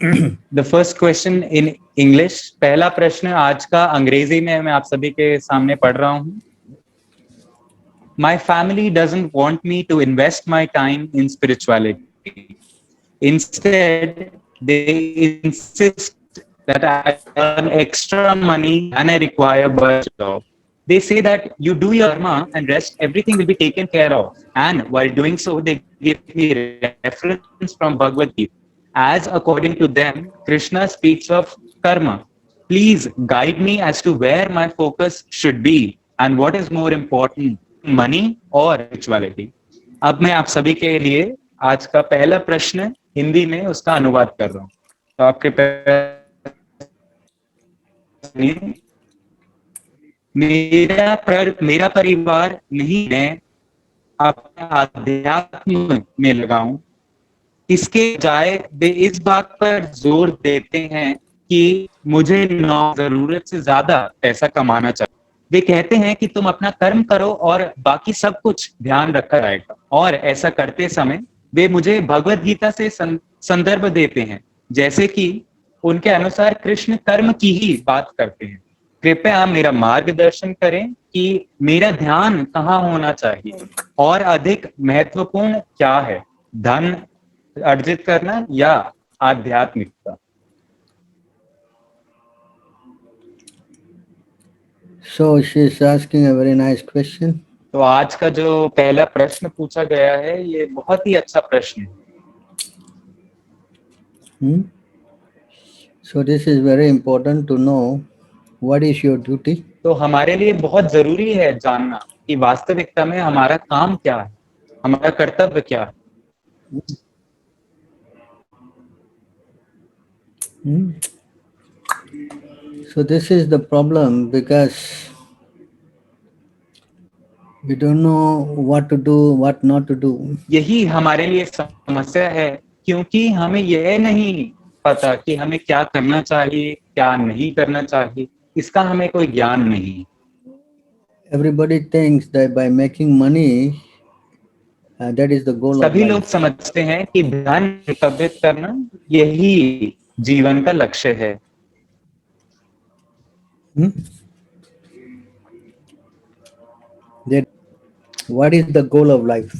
The first question in English, पहला प्रश्न आज का अंग्रेजी में मैं आप सभी के सामने पढ़ रहा हूँ. My family doesn't want me to invest my time in spirituality. Instead, they insist that I earn extra money and I require a job. They say that you do your karma and rest, everything will be taken care of. And while doing so, they give me reference from Bhagavad Gita. As according to them, Krishna speaks of karma. Please guide me as to where my focus should be and what is more important, money or spirituality. अब मैं आप सभी के लिए आज का पहला प्रश्न हिंदी में उसका अनुवाद कर रहा हूँ. तो आपके मेरा परिवार नहीं है, अपने आध्यात्म में लगाऊं. इसके बजाय वे इस बात पर जोर देते हैं कि मुझे जरूरत से ज्यादा पैसा कमाना चाहिए. वे कहते हैं कि तुम अपना कर्म करो और बाकी सब कुछ ध्यान रखा जाएगा. और ऐसा करते समय वे मुझे भगवत गीता से संदर्भ देते हैं, जैसे कि उनके अनुसार कृष्ण कर्म की ही बात करते हैं. कृपया मेरा मार्गदर्शन करें कि मेरा ध्यान कहाँ होना चाहिए और अधिक महत्वपूर्ण क्या है, धन अर्जित करना या आध्यात्मिकता. So she is asking a very nice question. तो आज का जो पहला प्रश्न पूछा गया है ये बहुत ही अच्छा प्रश्न है. So this is very important to know what is your duty. तो हमारे लिए बहुत जरूरी है जानना कि वास्तविकता में हमारा काम क्या है, हमारा कर्तव्य क्या है. So this is the problem because we don't know what to do, what not to do. यही हमारे लिए समस्या है, क्योंकि हमें यह नहीं पता कि हमें क्या करना चाहिए, क्या नहीं करना चाहिए. इसका हमें कोई ज्ञान नहीं. Everybody thinks that by making money, that is the goal of सभी life. लोग समझते हैं कि धन एकत्रित करना यही जीवन का लक्ष्य है. That what is the goal of life?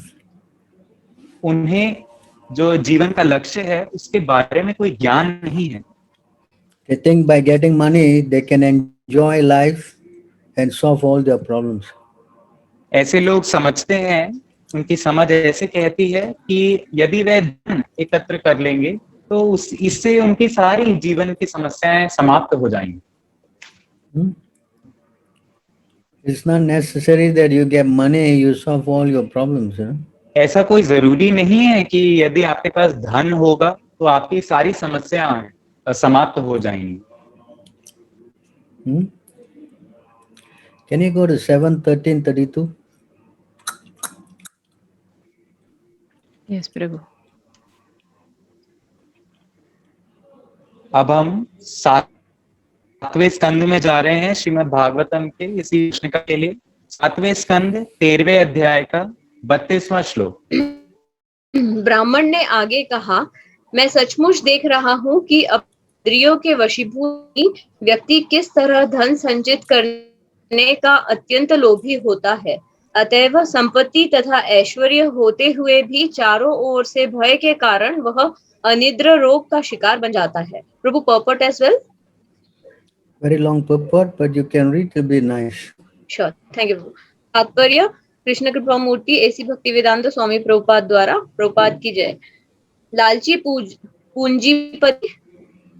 उन्हें जो जीवन का लक्ष्य है उसके बारे में कोई ज्ञान नहीं है. They think by getting money they can enjoy life and solve all their problems. ऐसे लोग समझते हैं, उनकी समझ ऐसे कहती है कि यदि वे धन एकत्र कर लेंगे तो इससे उनकी सारी जीवन की समस्याएं समाप्त हो जाएंगी. It's not necessary that you get money, you solve all your problems. ऐसा कोई जरूरी नहीं है कि यदि आपके पास धन होगा तो आपकी सारी समस्याएं समाप्त हो जाएंगी. Can you go to 7:13:32? Yes, प्रभु. अब हम 7वें स्कंद में जा रहे हैं श्रीमद् भागवतम के इसी प्रश्न के लिए. 7वें स्कंद 13वें अध्याय का 32वां श्लोक. ब्राह्मण ने आगे कहा, मैं सचमुच देख रहा हूँ कि इंद्रियों के वशीभूत व्यक्ति किस तरह धन संचित करने का अत्यंत लोभी होता है. अतएव संपत्ति तथा ऐश्वर्य होते हुए भी चारों ओर से भय के कारण वह अनिद्रा रोग का शिकार बन जाता है. प्रभु, purport as well. Very long purport, but you can read, it'll be nice. Sure, thank you. तात्पर्य कृष्ण कृपा मूर्ति एसी भक्ति वेदांत स्वामी प्रभुपाद द्वारा. प्रभुपाद की जय. लालची पूंजीपति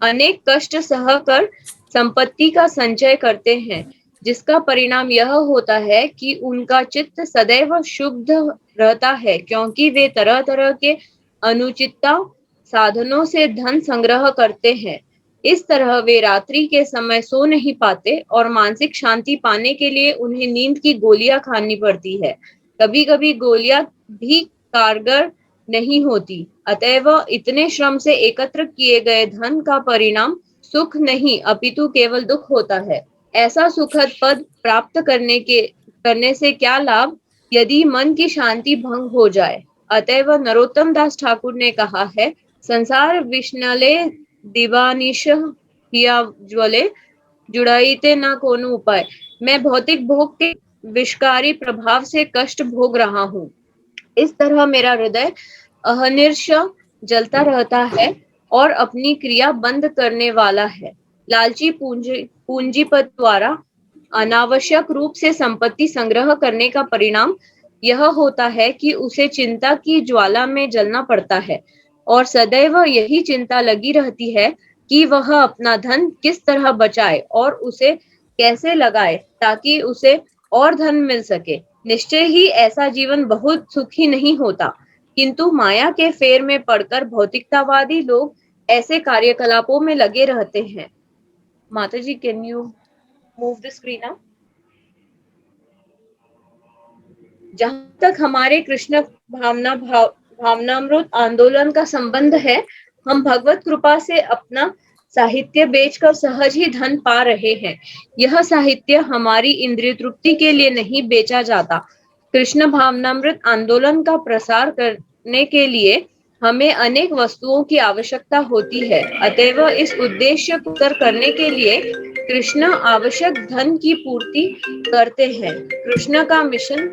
अनेक कष्ट सहकर संपत्ति का संचय करते हैं, जिसका परिणाम यह होता है कि उनका चित्त सदैव शुद्ध रहता है, क्योंकि वे तरह तरह के अनुचितता साधनों से धन संग्रह करते हैं. इस तरह वे रात्रि के समय सो नहीं पाते और मानसिक शांति पाने के लिए उन्हें नींद की गोलियां खानी पड़ती है. कभी कभी गोलियां भी कारगर नहीं होती. अतएव इतने श्रम से एकत्र किए गए धन का परिणाम सुख नहीं अपितु केवल दुख होता है. ऐसा सुखद पद प्राप्त करने से क्या लाभ यदि मन की शांति भंग हो जाए. अतएव नरोत्तम दास ठाकुर ने कहा है, संसार विषनाले दिवानिश हिया ज्वले जुड़ाईते ना कोनो उपाय। मैं भौतिक भोग के विषकारी प्रभाव से कष्ट भोग रहा हूँ। इस तरह मेरा हृदय अहर्निश जलता रहता है और अपनी क्रिया बंद करने वाला है। लालची पूंजीपति द्वारा अनावश्यक रूप से संपत्ति संग्रह करने का परिणाम यह होता है कि उसे चिंता की ज्वाला में जलना पड़ता है और सदैव यही चिंता लगी रहती है कि वह अपना धन किस तरह बचाए और उसे कैसे लगाए ताकि उसे और धन मिल सके। निश्चय ही ऐसा जीवन बहुत सुखी नहीं होता, किंतु माया के फेर में पड़कर भौतिकतावादी लोग ऐसे कार्यकलापों में लगे रहते हैं। माता जी, can you move the screen up? जहां तक हमारे कृष्ण भावनामृत आंदोलन का संबंध है, हम भगवत कृपा से अपना साहित्य बेचकर सहज ही धन पा रहे हैं। यह साहित्य हमारी इंद्रिय तृप्ति के लिए नहीं बेचा जाता। कृष्ण भावनामृत आंदोलन का प्रसार करने के लिए हमें अनेक वस्तुओं की आवश्यकता होती है, अतएव इस उद्देश्य को करने के लिए कृष्ण आवश्यक धन की पूर्ति करते हैं। कृष्ण का मिशन,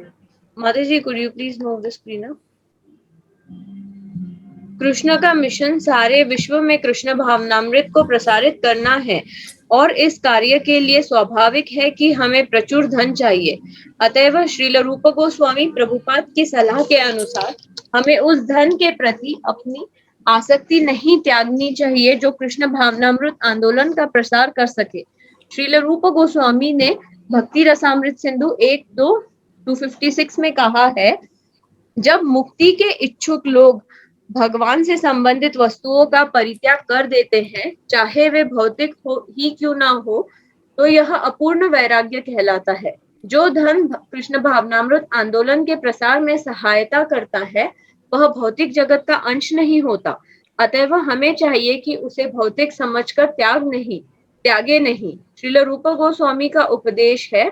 माता जी could you please move the screen up? Krishna का मिशन सारे विश्व में कृष्ण भावनामृत को प्रसारित करना है और इस कार्य के लिए स्वाभाविक है कि हमें प्रचुर धन चाहिए। अतएव श्रील रूप गोस्वामी प्रभुपाद की सलाह के अनुसार हमें उस धन के प्रति अपनी आसक्ति नहीं त्यागनी चाहिए जो कृष्ण भावनामृत आंदोलन का प्रसार कर सके। श्रील रूप गोस्वामी ने भक्ति रसामृत सिंधु 1-2-256 में कहा है, जब मुक्ति के इच्छुक लोग भगवान से संबंधित वस्तुओं का परित्याग कर देते हैं, चाहे वे भौतिक हो ही क्यों ना हो, तो यह अपूर्ण वैराग्य कहलाता है। जो धन कृष्ण भावनामृत आंदोलन के प्रसार में सहायता करता है, वह भौतिक जगत का अंश नहीं होता। अतएव हमें चाहिए कि उसे भौतिक समझकर त्यागे नहीं। श्रील रूप गोस्वामी का उपदेश है,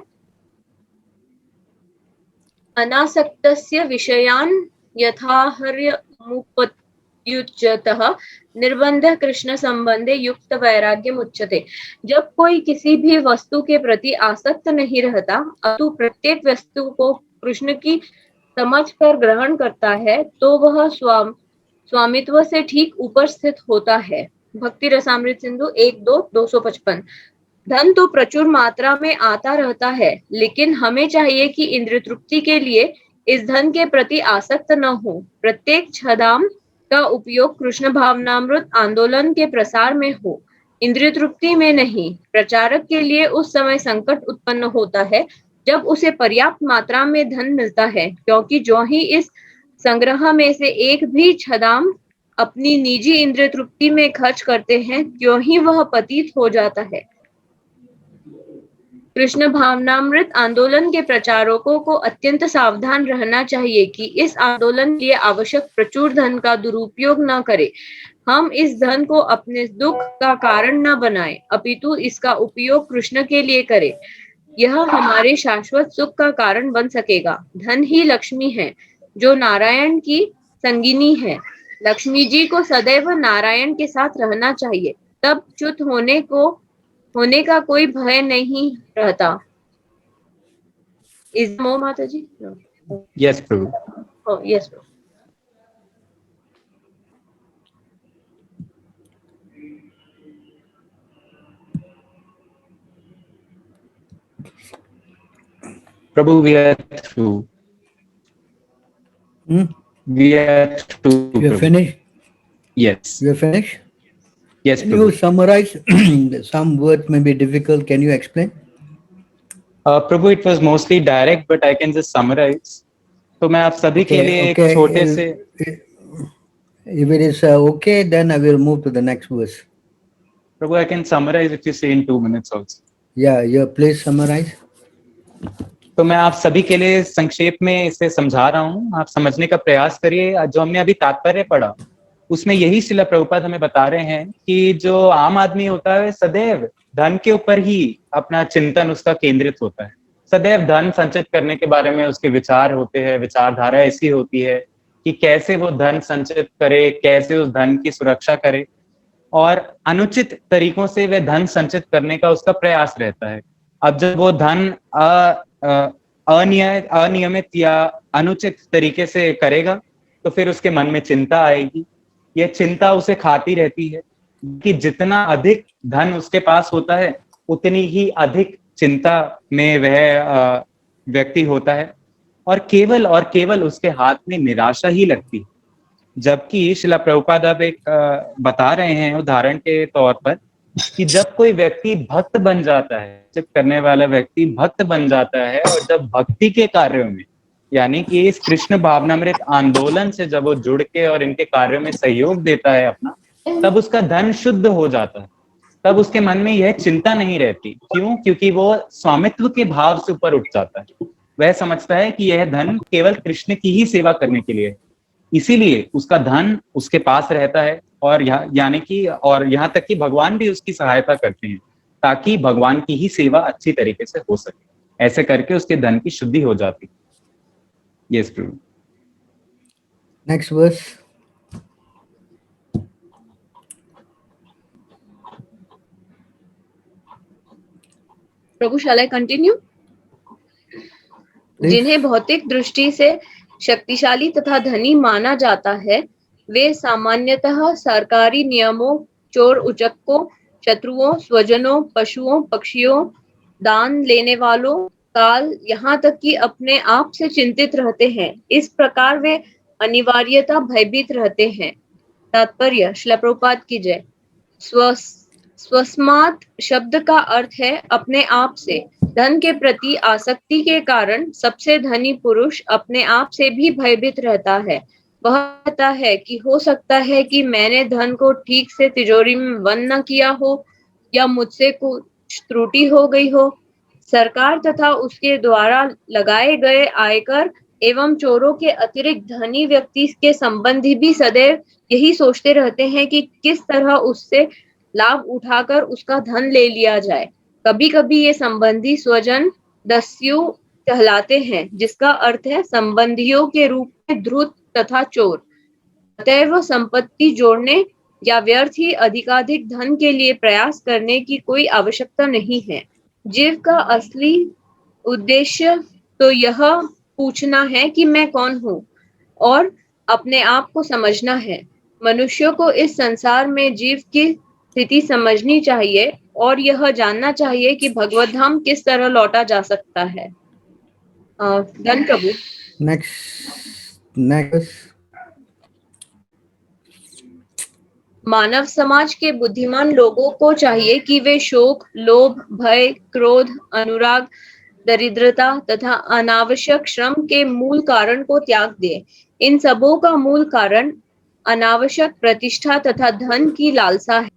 अनासक्तस्य विषयान् यथाहर्यमुपयुज्यतः निर्बंध कृष्ण संबंधे युक्त वैराग्य मुच्यते। जब कोई किसी भी वस्तु के प्रति आसक्त नहीं रहता, अतु प्रत्येक वस्तु को कृष्ण की समझ कर ग्रहण करता है, तो वह स्वामित्व से ठीक ऊपर स्थित होता है। भक्ति रसामृत सिंधु 1-2-255। धन तो प्रचुर मात्रा में आता रहता है, लेकिन हमें चाहिए कि इंद्रिय तृप्ति के लिए इस धन के प्रति आसक्त न हो। प्रत्येक छदाम का उपयोग कृष्ण भावनामृत आंदोलन के प्रसार में हो, इंद्रिय तृप्ति में नहीं। प्रचारक के लिए उस समय संकट उत्पन्न होता है जब उसे पर्याप्त मात्रा में धन मिलता है, क्योंकि जो ही इस संग्रह में से एक भी छदाम अपनी निजी इंद्रिय तृप्ति में खर्च करते हैं, क्यों ही वह पतित हो जाता है। कृष्ण भावनामृत आंदोलन के प्रचारकों को अत्यंत सावधान रहना चाहिए कि इस आंदोलन के लिए आवश्यक प्रचुर धन का दुरुपयोग न करें। हम इस धन को अपने दुख का कारण न बनाएं, अपितु इसका उपयोग कृष्ण के लिए करें। यह हमारे शाश्वत सुख का कारण बन सकेगा। धन ही लक्ष्मी है, जो नारायण की संगिनी है। लक्ष्मी जी को सदैव नारायण के साथ रहना चाहिए, तब च्युत होने का कोई भय नहीं रहता। इज मो माता जी? Yes, Prabhu. Oh, yes, bro. Prabhu, we are through. We are through. You're Prabhu. finished? Yes. You're finished? Yes, Can you Prabhu. summarize? Some words may be difficult. Can you explain? Prabhu, it was mostly direct, but I can just summarize. तो मैं आप सभी के लिए एक छोटे से If it is okay, then I will move to the next verse. Prabhu, I can summarize if you say in 2 minutes also. Yeah, please summarize. तो मैं आप सभी के लिए संक्षेप में इसे समझा रहा हूँ, आप समझने का प्रयास करिए। जो हमने अभी तात्पर्य पढ़ा, उसमें यही श्रील प्रभुपाद हमें बता रहे हैं कि जो आम आदमी होता है सदैव धन के ऊपर ही अपना चिंतन उसका केंद्रित होता है। सदैव धन संचित करने के बारे में उसके विचार होते हैं, विचारधारा ऐसी होती है कि कैसे वो धन संचित करे, कैसे उस धन की सुरक्षा करे। और अनुचित तरीकों से वह धन संचित करने का उसका प्रयास रहता है। अब जब वो धन अनियमित या अनुचित तरीके से करेगा तो फिर उसके मन में चिंता आएगी। यह चिंता उसे खाती रहती है कि जितना अधिक धन उसके पास होता है उतनी ही अधिक चिंता में वह व्यक्ति होता है और केवल उसके हाथ में निराशा ही लगती है। जबकि शिला प्रभुपाद अब एक बता रहे हैं उदाहरण के तौर पर कि जब कोई व्यक्ति भक्त बन जाता है, जब करने वाला व्यक्ति भक्त बन जाता है और जब भक्ति के कार्यों में यानी कि इस कृष्ण भावनामृत आंदोलन से जब वो जुड़ के और इनके कार्यों में सहयोग देता है अपना, तब उसका धन शुद्ध हो जाता है। तब उसके मन में यह चिंता नहीं रहती। क्यों? क्योंकि वो स्वामित्व के भाव से ऊपर उठ जाता है। वह समझता है कि यह धन केवल कृष्ण की ही सेवा करने के लिए है, इसीलिए उसका धन उसके पास रहता है और यहाँ तक कि भगवान भी उसकी सहायता करते हैं ताकि भगवान की ही सेवा अच्छी तरीके से हो सके। ऐसे करके उसके धन की शुद्धि हो जाती है। Yes Prabhu. Next verse. Prabhu, shall I continue? जिन्हें भौतिक दृष्टि से शक्तिशाली तथा धनी माना जाता है, वे सामान्यतः सरकारी नियमों, चोर उचक्कों, शत्रुओं, स्वजनों, पशुओं, पक्षियों, दान लेने वालों, काल, यहाँ तक कि अपने आप से चिंतित रहते हैं। इस प्रकार वे अनिवार्यता भयभीत रहते हैं। तात्पर्य, श्रील प्रभुपाद की जय। स्वस्मात् शब्द का अर्थ है अपने आप से। धन के प्रति आसक्ति के कारण सबसे धनी पुरुष अपने आप से भी भयभीत रहता है। वह कहता है कि हो सकता है कि मैंने धन को ठीक से तिजोरी में बंद न किया हो या मुझसे कुछ त्रुटि हो गई हो। सरकार तथा उसके द्वारा लगाए गए आयकर एवं चोरों के अतिरिक्त धनी व्यक्ति के संबंधी भी सदैव यही सोचते रहते हैं कि किस तरह उससे लाभ उठाकर उसका धन ले लिया जाए। कभी कभी ये संबंधी स्वजन दस्यु कहलाते हैं, जिसका अर्थ है संबंधियों के रूप में धूर्त तथा चोर। अतएव संपत्ति जोड़ने या व्यर्थ ही अधिकाधिक धन के लिए प्रयास करने की कोई आवश्यकता नहीं है। जीव का असली उद्देश्य तो यह पूछना है कि मैं कौन हूँ और अपने आप को समझना है। मनुष्यों को इस संसार में जीव की स्थिति समझनी चाहिए और यह जानना चाहिए कि भगवत धाम किस तरह लौटा जा सकता है। धन प्रभु। Next. मानव समाज के बुद्धिमान लोगों को चाहिए कि वे शोक, लोभ, भय, क्रोध, अनुराग, दरिद्रता तथा अनावश्यक श्रम के मूल कारण को त्याग दें। इन सबों का मूल कारण अनावश्यक प्रतिष्ठा तथा धन की लालसा है।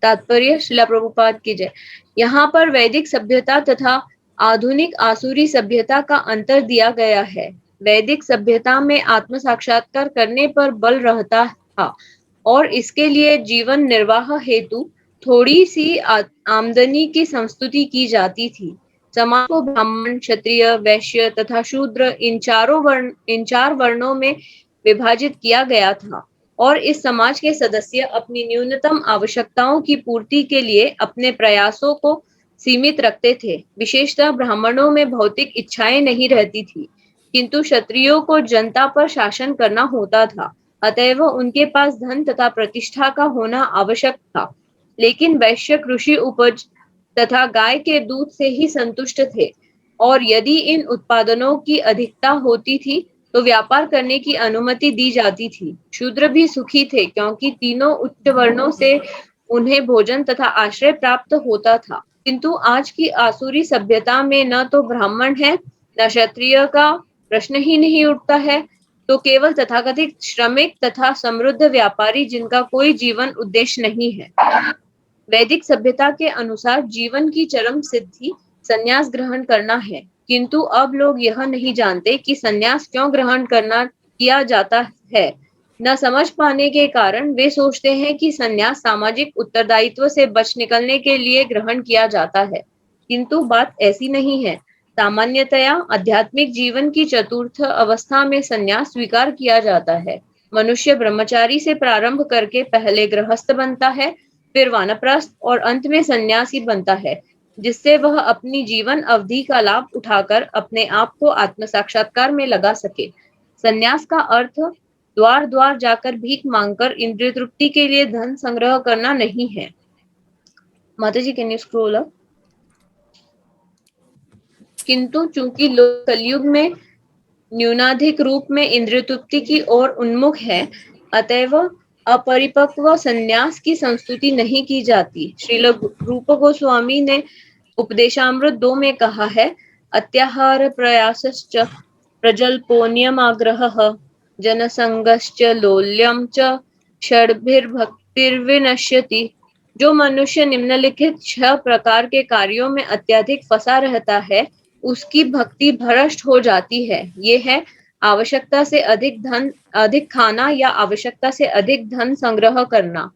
तात्पर्य, श्रील प्रभुपाद की जय। यहाँ पर वैदिक सभ्यता तथा आधुनिक आसुरी सभ्यता का अंतर दिया गया है। वैदिक सभ्यता में आत्म साक्षात्कार करने पर बल रहता था और इसके लिए जीवन निर्वाह हेतु थोड़ी सी आमदनी की संस्तुति की जाती थी। समाज को ब्राह्मण, क्षत्रिय, वैश्य तथा शूद्र इन चार वर्णों में विभाजित किया गया था और इस समाज के सदस्य अपनी न्यूनतम आवश्यकताओं की पूर्ति के लिए अपने प्रयासों को सीमित रखते थे। विशेषतः ब्राह्मणों में भौतिक इच्छाएं नहीं रहती थी, किंतु क्षत्रियों को जनता पर शासन करना होता था, अतएव उनके पास धन तथा प्रतिष्ठा का होना आवश्यक था। लेकिन वैश्य कृषि उपज तथा गाय के दूध से ही संतुष्ट थे और यदि इन उत्पादनों की अधिकता होती थी तो व्यापार करने की अनुमति दी जाती थी। शूद्र भी सुखी थे क्योंकि तीनों उच्च वर्णों से उन्हें भोजन तथा आश्रय प्राप्त होता था। किंतु आज की आसुरी सभ्यता में न तो ब्राह्मण है, न क्षत्रिय का प्रश्न ही नहीं उठता है, तो केवल तथाकथित श्रमिक तथा समृद्ध व्यापारी जिनका कोई जीवन उद्देश्य नहीं है। वैदिक सभ्यता के अनुसार जीवन की चरम सिद्धि संन्यास ग्रहण करना है, किंतु अब लोग यह नहीं जानते कि संन्यास क्यों ग्रहण किया जाता है। न समझ पाने के कारण वे सोचते हैं कि संन्यास सामाजिक उत्तरदायित्व से बच निकलने के लिए ग्रहण किया जाता है, किंतु बात ऐसी नहीं है। सामान्यतया आध्यात्मिक जीवन की चतुर्थ अवस्था में संन्यास स्वीकार किया जाता है। मनुष्य ब्रह्मचारी से प्रारंभ करके पहले गृहस्थ बनता है, फिर वानप्रस्थ और अंत में सन्यासी बनता है, जिससे वह अपनी जीवन अवधि का लाभ उठाकर अपने आप को आत्म साक्षात्कार में लगा सके। सन्यास का अर्थ द्वार द्वार जाकर भीख मांगकर इंद्रिय तृप्ति के लिए धन संग्रह करना नहीं है। माता जी, कैन यू स्क्रॉल अप? किंतु चूंकि लोग कलयुग में न्यूनाधिक रूप में इंद्रिय तृप्ति की ओर उन्मुख है, अतएव अपरिपक्व सन्यास की संस्तुति नहीं की जाती। श्रील रूप गोस्वामी ने उपदेशामृत 2 में कहा है, अत्याहार प्रयासश्च प्रजल्पोन्यमाग्रहः जनसंगश्च लोल्यं च षड्भिर्भक्तिर्विनश्यति। जो मनुष्य निम्नलिखित 6 प्रकार के कार्यों में अत्यधिक फंसा रहता है, उसकी भक्ति भ्रष्ट हो जाती है। ये है आवश्यकता से अधिक खाना या आवश्यकता से अधिक धन संग्रह करना।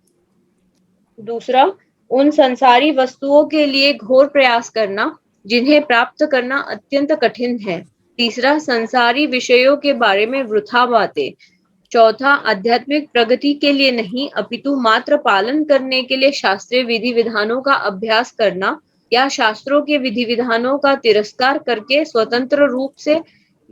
दूसरा, उन संसारी वस्तुओं के लिए घोर प्रयास करना जिन्हें प्राप्त करना अत्यंत कठिन है। तीसरा, संसारी विषयों के बारे में वृथा बातें। चौथा, आध्यात्मिक प्रगति के लिए नहीं अपितु मात्र पालन करने के लिए शास्त्रीय विधि विधानों का अभ्यास करना या शास्त्रों के विधि विधानों का तिरस्कार करके स्वतंत्र रूप से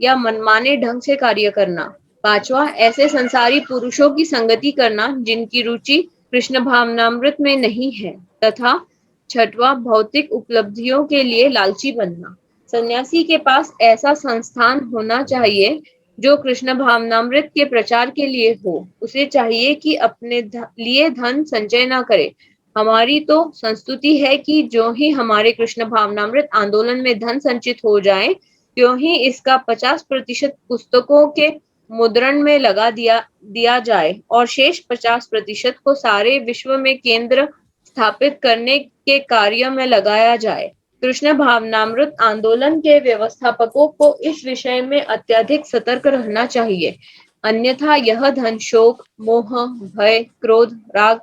या मनमाने ढंग से कार्य करना। पांचवा, ऐसे संसारी पुरुषों की संगति करना जिनकी रुचि कृष्ण भावनामृत में नहीं है। तथा छठवां, भौतिक उपलब्धियों के लिए लालची बनना। सन्यासी के पास ऐसा संस्थान होना चाहिए जो कृष्ण भावनामृत के प्रचार के लिए हो। उसे चाहिए कि अपने लिए धन संचय न करे। हमारी तो संस्तुति है कि जो ही हमारे कृष्ण भावनामृत आंदोलन में धन संचित हो जाए, त्यों ही इसका 50% पुस्तकों के मुद्रण में लगा दिया जाए और शेष 50% को सारे विश्व में केंद्र स्थापित करने के कार्य में लगाया जाए। कृष्ण भावनामृत आंदोलन के व्यवस्थापकों को इस विषय में अत्यधिक सतर्क रहना चाहिए, अन्यथा यह धन शोक, मोह, भय, क्रोध, राग,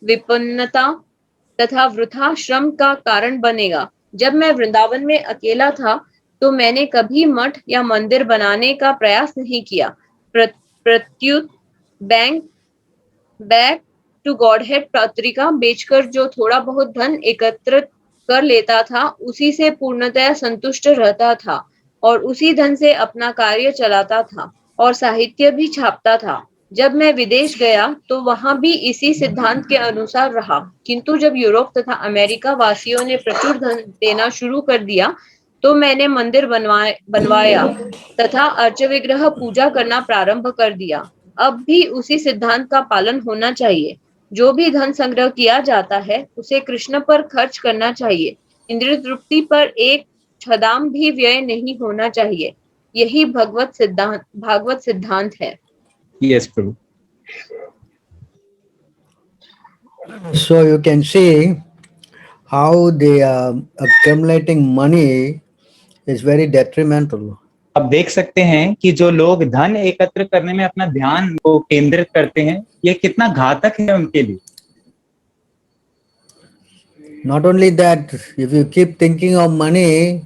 विपन्नता तथा वृथा श्रम का कारण बनेगा। जब मैं वृंदावन में अकेला था तो मैंने कभी मठ या मंदिर बनाने का प्रयास नहीं किया। प्रत्युत बैक टू गॉडहेड पत्रिका बेचकर जो थोड़ा बहुत धन एकत्रित कर लेता था, उसी से पूर्णतया संतुष्ट रहता था और उसी धन से अपना कार्य चलाता था और साहित्य भी छापता था। जब मैं विदेश गया तो वहां भी इसी सिद्धांत के अनुसार रहा, किंतु जब यूरोप तथा अमेरिका वासियों ने प्रचुर धन देना शुरू कर दिया तो मैंने मंदिर बनवाया तथा अर्च विग्रह पूजा करना प्रारंभ कर दिया। अब भी उसी सिद्धांत का पालन होना चाहिए। जो भी धन संग्रह किया जाता है उसे कृष्ण पर खर्च करना चाहिए। इंद्रिय तृप्ति पर एक छदाम भी व्यय नहीं होना चाहिए। यही भागवत सिद्धांत है। Yes, Prabhu. So you can see how the accumulating money is very detrimental. अब देख सकते हैं कि जो लोग धन एकत्र करने में अपना ध्यान को केंद्रित करते हैं, ये कितना घातक है उनके लिए। Not only that, if you keep thinking of money,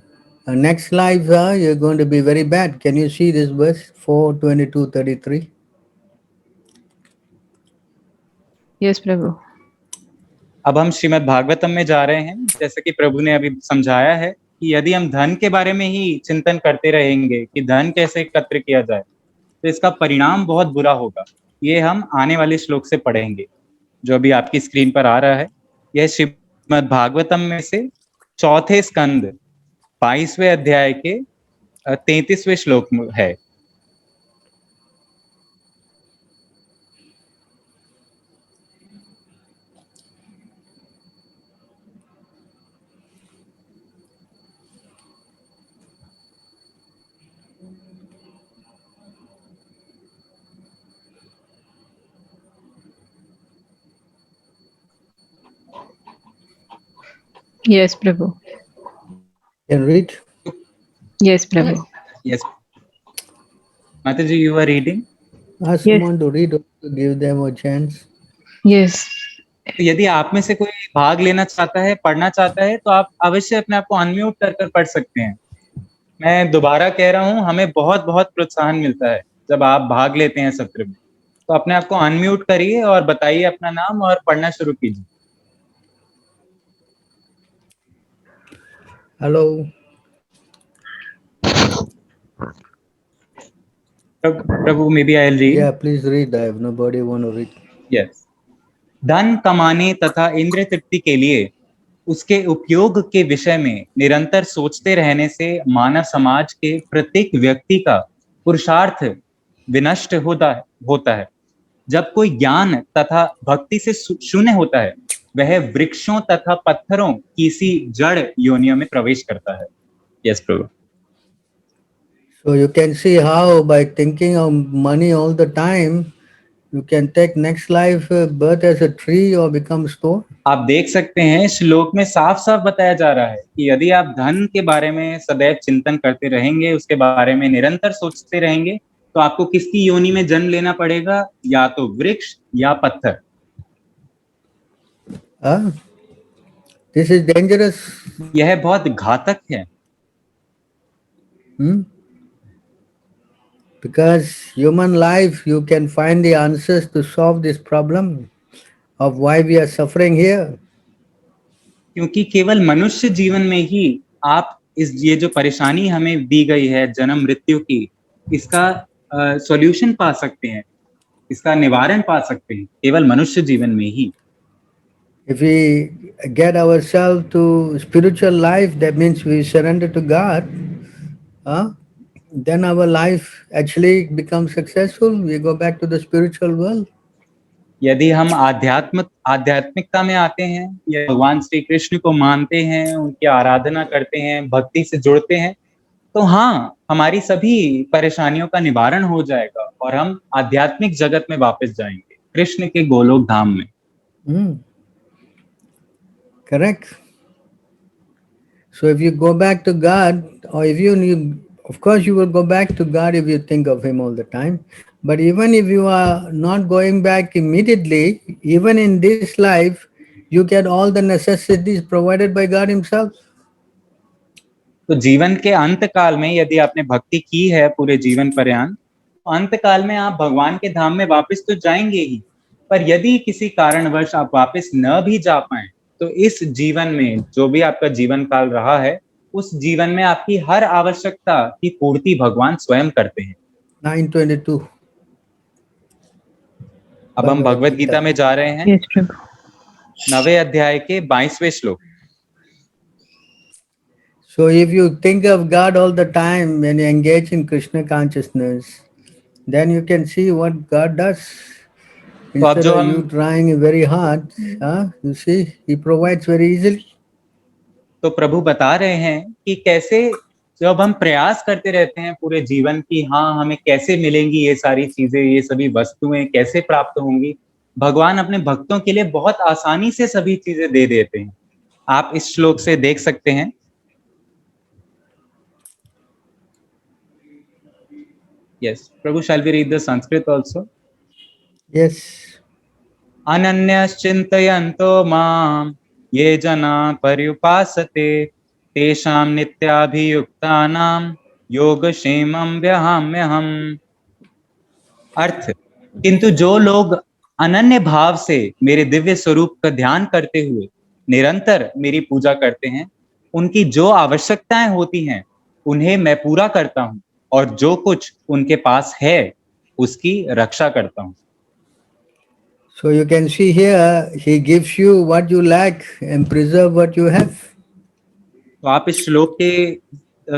next life you're going to be very bad. Can you see this verse 4:22-33? Yes प्रभु। अब हम श्रीमद् भागवतम में जा रहे हैं। जैसे कि प्रभु ने अभी समझाया है कि यदि हम धन के बारे में ही चिंतन करते रहेंगे कि धन कैसे एकत्र किया जाए, तो इसका परिणाम बहुत बुरा होगा। ये हम आने वाले श्लोक से पढ़ेंगे, जो अभी आपकी स्क्रीन पर आ रहा है। यह श्रीमद् भागवतम में से चौथे स्कंद 22वें अध्याय के 33वें श्लोक में है। Yes Prabhu. Can read? Yes Prabhu. Yes. माता जी, you are reading? Ask Yes. someone to read, to give them a chance. Yes. तो यदि आप में से कोई भाग लेना चाहता है, पढ़ना चाहता है, तो आप अवश्य अपने आप को अनम्यूट कर पढ़ सकते हैं। मैं दोबारा कह रहा हूँ, हमें बहुत बहुत प्रोत्साहन मिलता है जब आप भाग लेते हैं सत्र में। तो अपने आप को अनम्यूट करिए और बताइए अपना नाम और पढ़ना शुरू कीजिए। Hello. Prabhu may be I will read. Yeah, please read. I have nobody want to read. Yes. धन कमाने तथा इंद्रिय तृप्ति के लिए उसके उपयोग के विषय में निरंतर सोचते रहने से मानव समाज के प्रत्येक व्यक्ति का पुरुषार्थ विनष्ट होता है। जब कोई ज्ञान तथा भक्ति से शून्य होता है, वह वृक्षों तथा पत्थरों की सी जड़ योनियों में प्रवेश करता है। Yes Prabhu. So you can see how by thinking of money all the time, you can take next life birth as a tree or become stone. आप देख सकते हैं श्लोक में साफ साफ बताया जा रहा है कि यदि आप धन के बारे में सदैव चिंतन करते रहेंगे, उसके बारे में निरंतर सोचते रहेंगे, तो आपको किसकी योनि में जन्म लेना पड़ेगा? या तो वृक्ष या पत्थर। This is dangerous. यह बहुत घातक है। Because human life, you can find the answers to solve this problem of why we are suffering here. क्योंकि केवल मनुष्य जीवन में ही आप ये जो परेशानी हमें दी गई है जन्म मृत्यु की, इसका सॉल्यूशन पा सकते हैं, इसका निवारण पा सकते हैं केवल मनुष्य जीवन में ही। If we get ourselves to spiritual life, that means we surrender to God, then our life actually becomes successful. We go back to the spiritual world. यदि हम आध्यात्मिकता में आते हैं या भगवान श्री कृष्ण को मानते हैं, उनकी आराधना करते हैं, भक्ति से जुड़ते हैं, तो हाँ, हमारी सभी परेशानियों का निवारण हो जाएगा और हम आध्यात्मिक जगत में वापस जाएंगे, कृष्ण के गोलोक धाम में। Correct. So if you go back to God, or if you of course you will go back to God if you think of Him all the time. But even if you are not going back immediately, even in this life, you get all the necessities provided by God Himself. तो जीवन के अंत काल में यदि आपने भक्ति की है पूरे जीवन पर्यंत, तो अंत काल में आप भगवान के धाम में वापस तो जाएंगे ही, पर यदि किसी कारणवश आप वापस न भी जा पाए, तो इस जीवन में जो भी आपका जीवन काल रहा है, उस जीवन में आपकी हर आवश्यकता की पूर्ति भगवान स्वयं करते हैं। 9:22 अब हम भगवत गीता में जा रहे हैं। Yes, Prabhu. 9वें अध्याय के 22वें श्लोक। So if you think of God all the time when you engage in Krishna consciousness, then you can see what God does. Instead of you trying very hard, you see, He provides very easily. तो प्रभु बता रहे हैं कि कैसे जब हम प्रयास करते रहते हैं पूरे जीवन की, हाँ हमें कैसे मिलेंगी ये सारी चीजें, ये सभी वस्तुएं कैसे प्राप्त होंगी, भगवान अपने भक्तों के लिए बहुत आसानी से सभी चीजें दे देते हैं। आप इस श्लोक से देख सकते हैं। Yes, Prabhu, shall we read the Sanskrit also? Yes. अनन्यश्चिन्तयन्तो मां ये जना पर्युपासते तेषां नित्याभियुक्तानां योगक्षेमं व्यहाम्यहम्। अर्थ, किंतु जो लोग अनन्य भाव से मेरे दिव्य स्वरूप का ध्यान करते हुए निरंतर मेरी पूजा करते हैं, उनकी जो आवश्यकताएं होती हैं उन्हें मैं पूरा करता हूं और जो कुछ उनके पास है उसकी रक्षा करता हूं। So you can see here, He gives you what you lack and preserve what you have. तो आप इस श्लोक के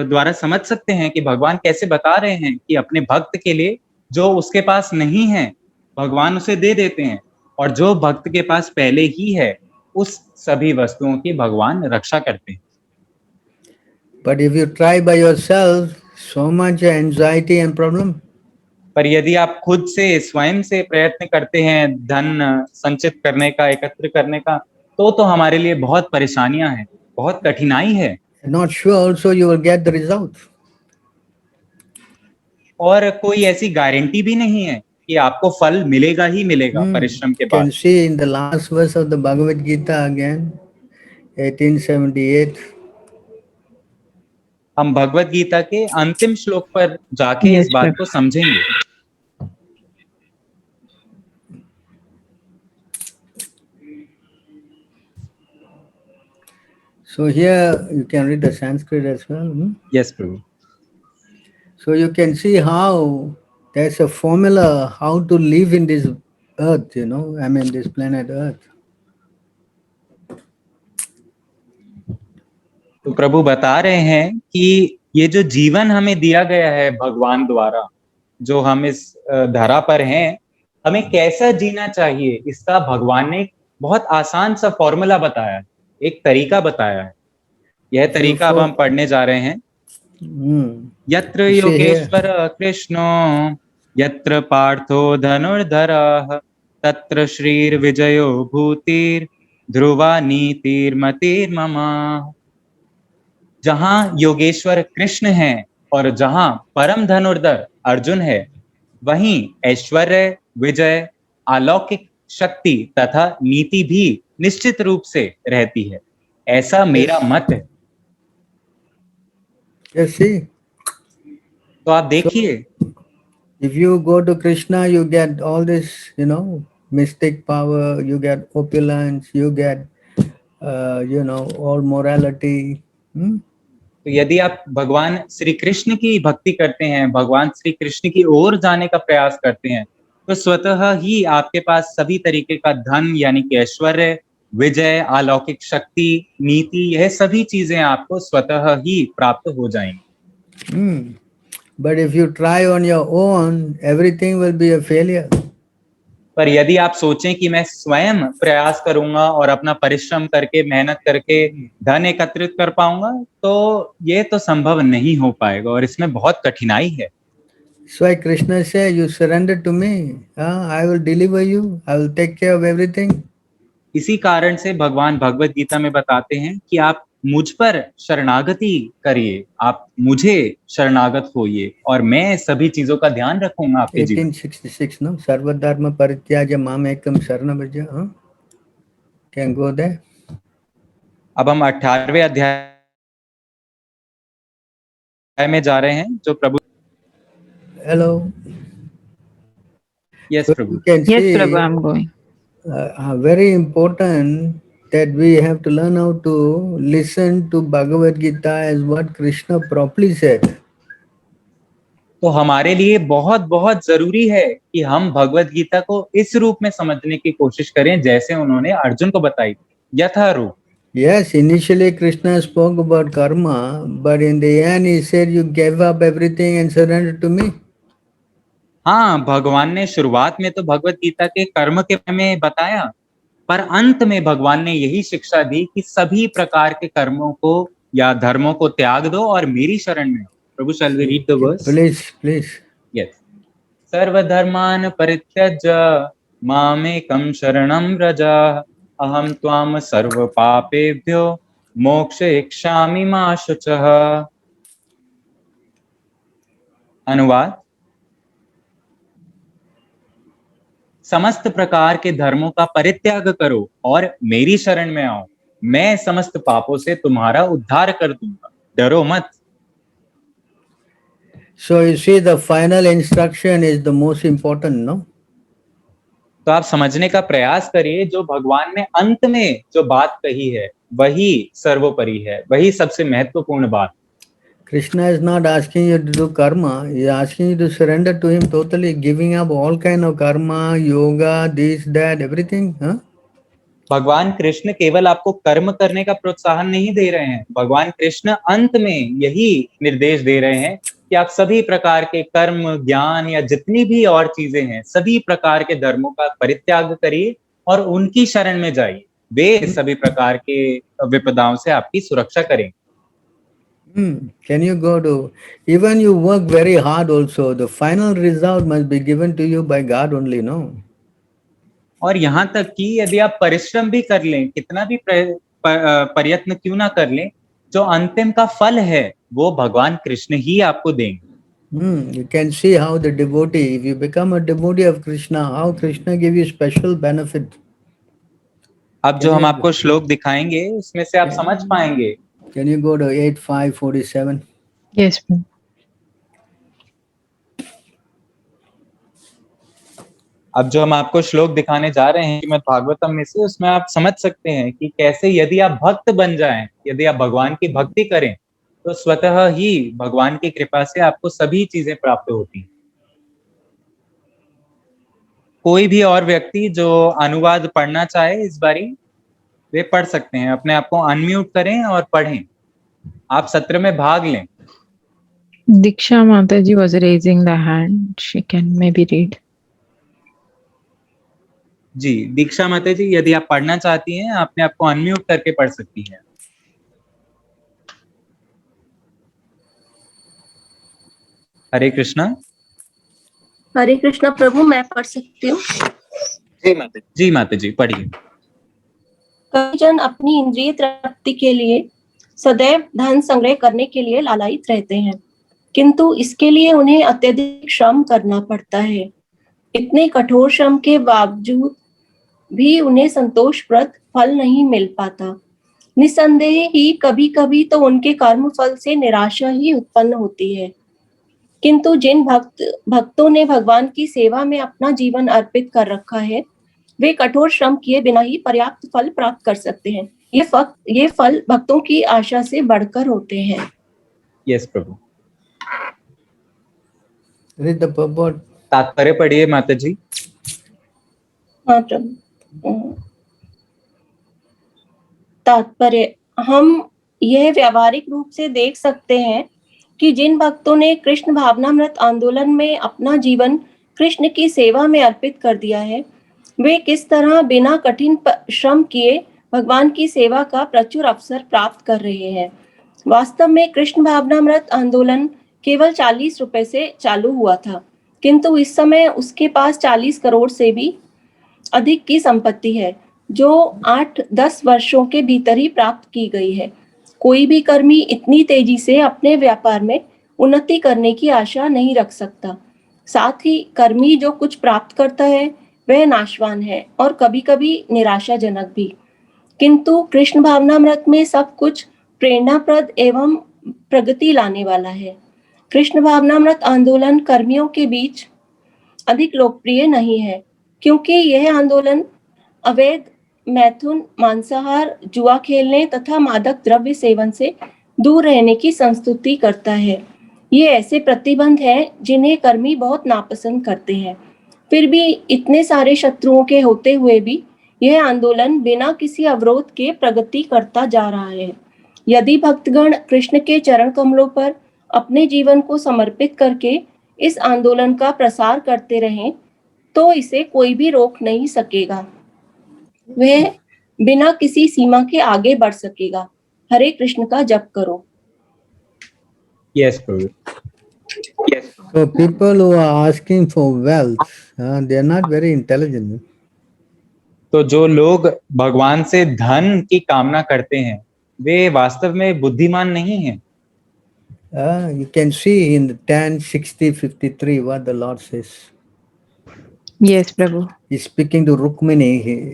द्वारा समझ सकते हैं कि भगवान कैसे बता रहे हैं कि अपने भक्त के लिए जो उसके पास नहीं है भगवान उसे दे देते हैं, और जो भक्त के पास पहले ही है उस सभी वस्तुओं की भगवान रक्षा करते हैं। But if you try by yourself, so much anxiety and problem. पर यदि आप खुद से स्वयं से प्रयत्न करते हैं धन संचित करने का, एकत्र करने का, तो हमारे लिए बहुत परेशानियां हैं, बहुत कठिनाई है। Not sure also you will get the result. और कोई ऐसी गारंटी भी नहीं है कि आपको फल मिलेगा ही मिलेगा परिश्रम के बाद। Can see in the last verse of the Bhagavad Gita again, 1878. हम भगवत गीता के अंतिम श्लोक पर जाके इस बात को समझेंगे। So here you can read the Sanskrit as well. Yes, Prabhu. So you can see how there's a formula how to live in this earth, I mean this planet Earth. तो प्रभु बता रहे हैं कि ये जो जीवन हमें दिया गया है भगवान द्वारा, जो हम इस धरा पर हैं, हमें कैसा जीना चाहिए, इसका भगवान ने एक बहुत आसान सा फॉर्मूला बताया है, एक तरीका बताया है। यह तरीका अब हम पढ़ने जा रहे हैं। यत्र योगेश्वर कृष्णो यत्र पार्थो धनुर्धरः तत्र श्रीर्विजयो भूतिर् ध्रुवा नीतिर्मतिर्मम। जहां योगेश्वर कृष्ण है और जहां परम धनुर्धर अर्जुन है, वहीं ऐश्वर्य, विजय, अलौकिक शक्ति तथा नीति भी निश्चित रूप से रहती है। ऐसा मेरा मत है। Yes, see. तो आप देखिए, If you go to Krishna, you get all this, mystic power, you get opulence, you get, all morality. तो यदि आप भगवान श्री कृष्ण की भक्ति करते हैं, भगवान श्री कृष्ण की ओर जाने का प्रयास करते हैं, तो स्वतः ही आपके पास सभी तरीके का धन यानी कि ऐश्वर्य, विजय, अलौकिक शक्ति, नीति, यह सभी चीजें आपको स्वतः ही प्राप्त हो जाएंगी। But if you try on your own, everything will be a failure. पर यदि आप सोचें कि मैं स्वयं प्रयास करूंगा और अपना परिश्रम करके, मेहनत करके धन एकत्रित कर पाऊंगा, तो ये तो संभव नहीं हो पाएगा और इसमें बहुत कठिनाई है। So Krishna said, you surrender to me, I will deliver you, I will take care of everything. इसी कारण से भगवान भगवत गीता में बताते हैं कि आप मुझ पर शरणागति करिए, आप मुझे शरणागत होइए और मैं सभी चीजों का ध्यान रखूंगा आपके जीवन। 1866, no? सर्वधर्म परित्याज्य माम एकम शरणं व्रज. Can go there. अब हम 18वें अध्याय में जा रहे हैं, जो प्रभु। Hello. Yes, So Prabhu. you can Yes, see, Prabhu, I'm going. very important that we have to learn how to listen to Bhagavad Gita as what Krishna properly said. तो हमारे लिए बहुत बहुत जरूरी है कि हम भगवत गीता को इस रूप में समझने की कोशिश करें जैसे उन्होंने अर्जुन को बताई, यथारूप। Yes, initially Krishna spoke about karma, but in the end he said, you gave up everything and surrendered to me. हाँ, भगवान ने शुरुआत में तो भगवत गीता के कर्म के बारे में बताया, पर अंत में भगवान ने यही शिक्षा दी कि सभी प्रकार के कर्मों को या धर्मों को त्याग दो और मेरी शरण में। प्रभु, shall we read the verse? Please. Yes. सर्वधर्मान् परित्यज्य मामेकं शरणं व्रज अहं त्वां सर्वपापेभ्यो मोक्षयिष्यामि मा शुचः। अनुवाद: समस्त प्रकार के धर्मों का परित्याग करो और मेरी शरण में आओ, मैं समस्त पापों से तुम्हारा उद्धार कर दूंगा, डरो मत। So you see, the final instruction is the most important, no? तो आप समझने का प्रयास करिए, जो भगवान ने अंत में जो बात कही है वही सर्वोपरि है, वही सबसे महत्वपूर्ण बात। Krishna is not asking you to do karma, he is asking you to surrender to him totally, giving up all kind of karma, yoga, this, that, everything. भगवान कृष्ण केवल आपको कर्म करने का प्रोत्साहन नहीं दे रहे हैं, भगवान कृष्ण अंत में यही निर्देश दे रहे हैं कि आप सभी प्रकार के कर्म, ज्ञान या जितनी भी और चीजें हैं, सभी प्रकार के धर्मों का परित्याग करिए और उनकी शरण में जाइए, वे सभी प्रकार के विपदाओं से आपकी सुरक्षा करेंगे। Can you go to, even you work very hard also, the final result must be given to you by God only, no? और यहाँ तक कि यदि आप परिश्रम भी कर लें, कितना भी प्रयत्न क्यों ना कर लें, जो अंतिम का फल है वो भगवान कृष्ण ही आपको देंगे। You can see how the devotee, if you become a devotee of Krishna, how Krishna give you special benefit. अब जो हम आपको श्लोक दिखाएंगे उसमें से आप समझ पाएंगे। Can you go to 8547? Yes, Prabhu. अब जो हम आपको श्लोक दिखाने जा रहे हैं श्रीमद् भागवतम में से, उसमें आप समझ सकते हैं कि कैसे यदि आप भक्त बन जाएं, यदि आप भगवान की भक्ति करें, तो स्वतः ही भगवान की कृपा से आपको सभी चीजें प्राप्त होती हैं। कोई भी और व्यक्ति जो अनुवाद पढ़ना चाहे इस बारी, वे पढ़ सकते हैं। अपने आप को अनम्यूट करें और पढ़ें। आप सत्र में भाग लें। Diksha Mataji was raising the hand. She can maybe read. जी, दीक्षा माता जी, यदि आप पढ़ना चाहती हैं, अपने आप को अनम्यूट करके पढ़ सकती हैं। हरे कृष्णा। हरे कृष्णा प्रभु, मैं पढ़ सकती हूँ। जी माता जी, पढ़िए। कई जन अपनी इंद्रिय तृप्ति के लिए सदैव धन संग्रह करने के लिए लालायित रहते हैं, किंतु इसके लिए उन्हें अत्यधिक श्रम करना पड़ता है। इतने कठोर श्रम के बावजूद भी उन्हें संतोषप्रद फल नहीं मिल पाता। निसंदेह ही कभी कभी तो उनके कर्म फल से निराशा ही उत्पन्न होती है, किंतु जिन भक्तों ने भगवान की सेवा में अपना जीवन अर्पित कर रखा है, वे कठोर श्रम किए बिना ही पर्याप्त फल प्राप्त कर सकते हैं। ये फल भक्तों की आशा से बढ़कर होते हैं। Yes Prabhu. Read the purport. तात्पर्य पढ़िए माता जी। हाँ प्रभु। तात्पर्य, हम यह व्यावहारिक रूप से देख सकते हैं कि जिन भक्तों ने कृष्ण भावनामृत आंदोलन में अपना जीवन कृष्ण की सेवा में अर्पित कर दिया है, वे किस तरह बिना कठिन श्रम किए भगवान की सेवा का प्रचुर अवसर प्राप्त कर रहे हैं। वास्तव में कृष्ण भावनामृत आंदोलन केवल 40 रुपए से चालू हुआ था, किंतु इस समय उसके पास 40 करोड़ से भी अधिक की संपत्ति है, जो 8-10 वर्षों के भीतर ही प्राप्त की गई है। कोई भी कर्मी इतनी तेजी से अपने व्यापार में उन्नति करने की आशा नहीं रख सकता। साथ ही कर्मी जो कुछ प्राप्त करता है वह नाशवान है और कभी-कभी निराशाजनक भी, किंतु कृष्ण भावनामृत में सब कुछ प्रेरणाप्रद एवं प्रगति लाने वाला है। कृष्ण भावनामृत आंदोलन कर्मियों के बीच अधिक लोकप्रिय नहीं है, क्योंकि यह आंदोलन अवैध मैथुन, मांसाहार, जुआ खेलने तथा मादक द्रव्य सेवन से दूर रहने की संस्तुति करता है। ये ऐसे प्रतिबंध हैं जिन्हें कर्मी बहुत नापसंद करते हैं। फिर भी इतने सारे शत्रुओं के होते हुए भी यह आंदोलन बिना किसी अवरोध के प्रगति करता जा रहा है। यदि भक्तगण कृष्ण के चरण कमलों पर अपने जीवन को समर्पित करके इस आंदोलन का प्रसार करते रहें, तो इसे कोई भी रोक नहीं सकेगा। वह बिना किसी सीमा के आगे बढ़ सकेगा। हरे कृष्ण का जप करो। Yes Prabhu. So people who are asking for wealth, they are not very intelligent. तो जो लोग भगवान से धन की कामना करते हैं, वे वास्तव में बुद्धिमान नहीं हैं। You can see in 10:60-53 what the Lord says. Yes, Prabhu. He's speaking to Rukmini.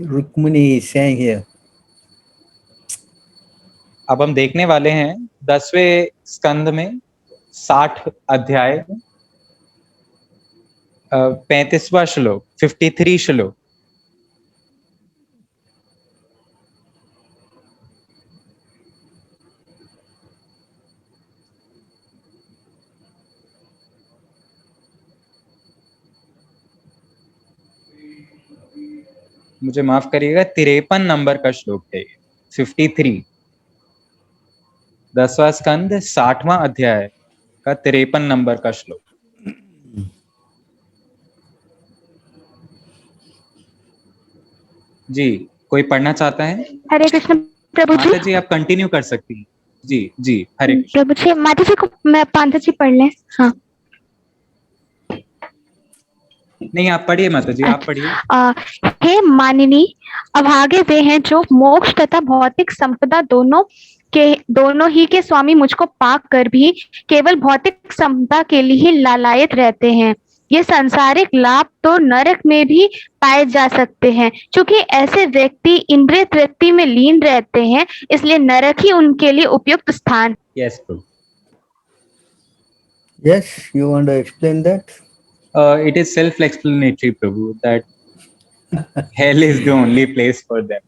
Rukmini is saying here. अब हम देखने वाले हैं 10वें स्कंद में 60 अध्याय 35वां श्लोक, 53 श्लोक। मुझे माफ करिएगा, 53 नंबर का श्लोक है, 53। 10वां स्कंद 60वां अध्याय का 53 नंबर का श्लोक। जी, कोई पढ़ना चाहता है? हरे कृष्ण प्रभु जी। माता जी आप कंटिन्यू कर सकती हैं। जी जी, हरे कृष्ण। प्रभु जी, माता जी को मैं पांता जी पढ़ लें। हाँ नहीं, आप पढ़िए माता जी, आप पढ़िए। हे मानिनी, अभागे वे हैं जो मोक्ष तथा भौतिक संपदा दोनों ही के स्वामी मुझको पाक कर भी केवल भौतिक संपदा के लिए लालायित रहते हैं। ये सांसारिक लाभ तो नरक में भी पाए जा सकते हैं। क्योंकि ऐसे व्यक्ति इंद्रिय तृप्ति में लीन रहते हैं, इसलिए नरक ही उनके लिए उपयुक्त स्थान। Yes Prabhu. Yes, you want to explain that? It is self-explanatory, Prabhu, that hell is the only place for them.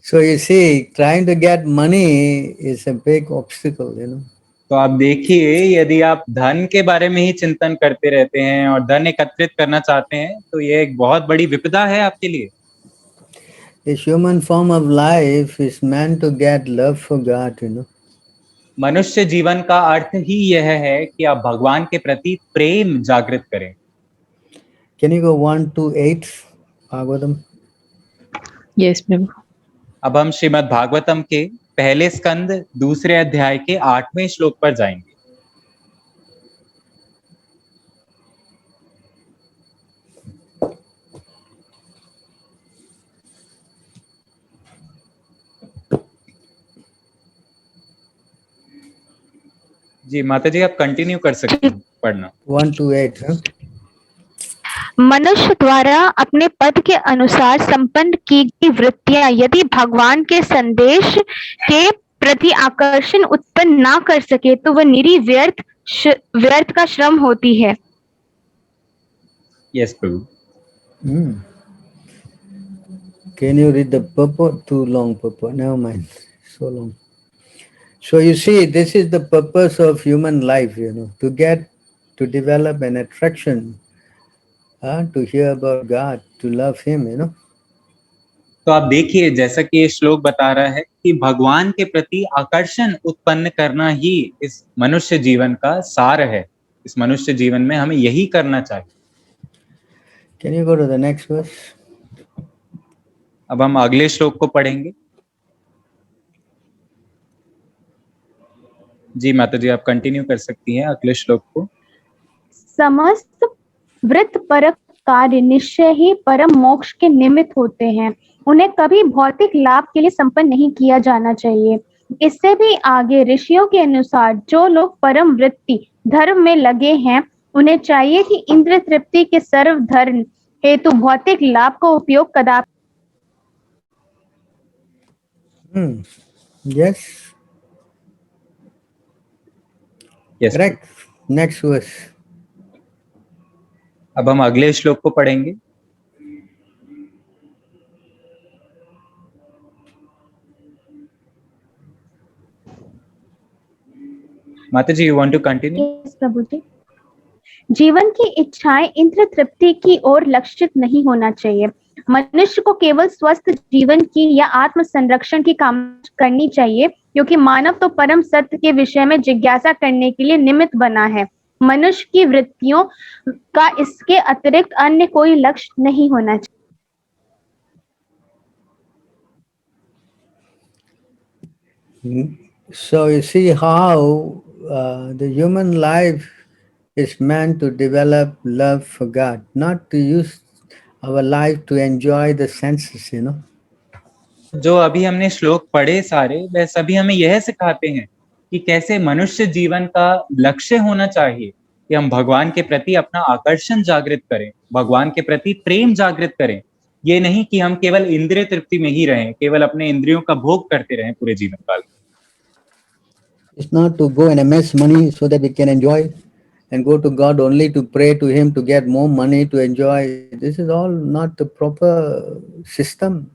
So you see, trying to get money is a big obstacle, you know. तो आप देखिए, यदि आप धन के बारे में ही चिंतन करते रहते हैं और धन एकत्रित करना चाहते हैं, तो ये एक बहुत बड़ी विपदा है आपके लिए। This human form of life is meant to get love for God, you know. मनुष्य जीवन का अर्थ ही यह है कि आप भगवान के प्रति प्रेम जागृत करें। Can you go 1 to 8, Bhagavatam? Yes, Prabhu. अब हम श्रीमद् भागवतम के पहले स्कंद दूसरे अध्याय के 8वें श्लोक पर जाएंगे। जी माता जी, आप कंटिन्यू कर सकते हैं पढ़ना। 1 to 8, huh? मनुष्य द्वारा अपने पद के अनुसार संपन्न की गई वृत्तियां यदि भगवान के संदेश के प्रति आकर्षण उत्पन्न ना कर सके तो वह निरी व्यर्थ का श्रम होती है। Yes Prabhu. Can you read the purport? Too long purport. Never mind. So long. So you see, this is the purpose of human life, you know, to develop an attraction, to hear about God, to love Him, you know. तो आप देखिए, जैसा कि ये श्लोक बता रहा है कि भगवान के प्रति आकर्षण उत्पन्न करना ही इस मनुष्य जीवन का सार है। इस मनुष्य जीवन में हमें यही करना चाहिए। Can you go to the next verse? अब हम अगले श्लोक को पढ़ेंगे। जी माता जी, आप कंटिन्यू कर सकती हैं अगले श्लोक को। समस्त वृत्तपरक कार्य निश्चय ही परम मोक्ष के निमित्त होते हैं, उन्हें कभी भौतिक लाभ के लिए संपन्न नहीं किया जाना चाहिए। इससे भी आगे ऋषियों के अनुसार जो लोग परम वृत्ति धर्म में लगे हैं, उन्हें चाहिए कि इंद्र तृप्ति के सर्व धर्म हेतु भौतिक लाभ का उपयोग कदापि। Yes. Yes. Correct. Next verse. अब हम अगले श्लोक को पढ़ेंगे। माता जी, you want to continue? Yes, प्रभु जी। जीवन की इच्छाएं इंद्र तृप्ति की ओर लक्षित नहीं होना चाहिए। मनुष्य को केवल स्वस्थ जीवन की या आत्म संरक्षण की कामना करनी चाहिए, क्योंकि मानव तो परम सत्य के विषय में जिज्ञासा करने के लिए निमित्त बना है। मनुष्य की वृत्तियों का इसके अतिरिक्त अन्य कोई लक्ष्य नहीं होना चाहिए। So you see how the human life is meant to develop love for God, not to use our life to enjoy the senses, you know. जो अभी हमने श्लोक पढ़े सारे, वह सभी हमें यह सिखाते हैं कि कैसे मनुष्य जीवन का लक्ष्य होना चाहिए कि हम भगवान के प्रति अपना आकर्षण जागृत करें, भगवान के प्रति प्रेम जागृत करें। ये नहीं कि हम केवल इंद्रिय तृप्ति में ही रहें, केवल अपने इंद्रियों का भोग करते रहें पूरे जीवन काल। It's not to go and amass money so that we can enjoy and go to God only to pray to Him to get more money to enjoy. This is all not the proper system.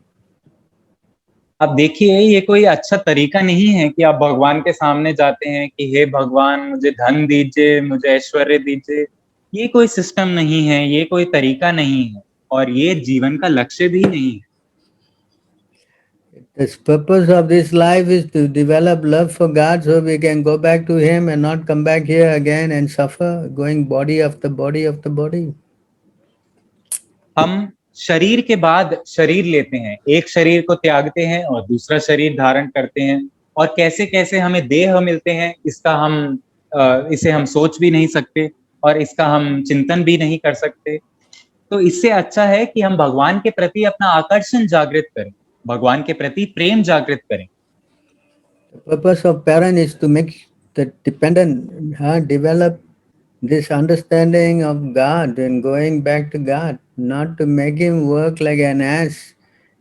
आप देखिए, ये कोई अच्छा तरीका नहीं है कि आप भगवान के सामने जाते हैं कि हे भगवान, मुझे धन दीजिए, मुझे ऐश्वर्य दीजिए। ये कोई सिस्टम नहीं है, ये कोई तरीका नहीं है, और ये जीवन का लक्ष्य भी नहीं है। The purpose of this life is to develop love for God so we can go back to Him and not come back here again and suffer, going body after body after body. हम शरीर के बाद शरीर लेते हैं, एक शरीर को त्यागते हैं और दूसरा शरीर धारण करते हैं, और कैसे कैसे हमें देह मिलते हैं, इसे हम सोच भी नहीं सकते और इसका हम चिंतन भी नहीं कर सकते। तो इससे अच्छा है कि हम भगवान के प्रति अपना आकर्षण जागृत करें, भगवान के प्रति प्रेम जागृत करें। The purpose of parent is to make the dependent develop this understanding of God and going back to God, not to make him work like an ass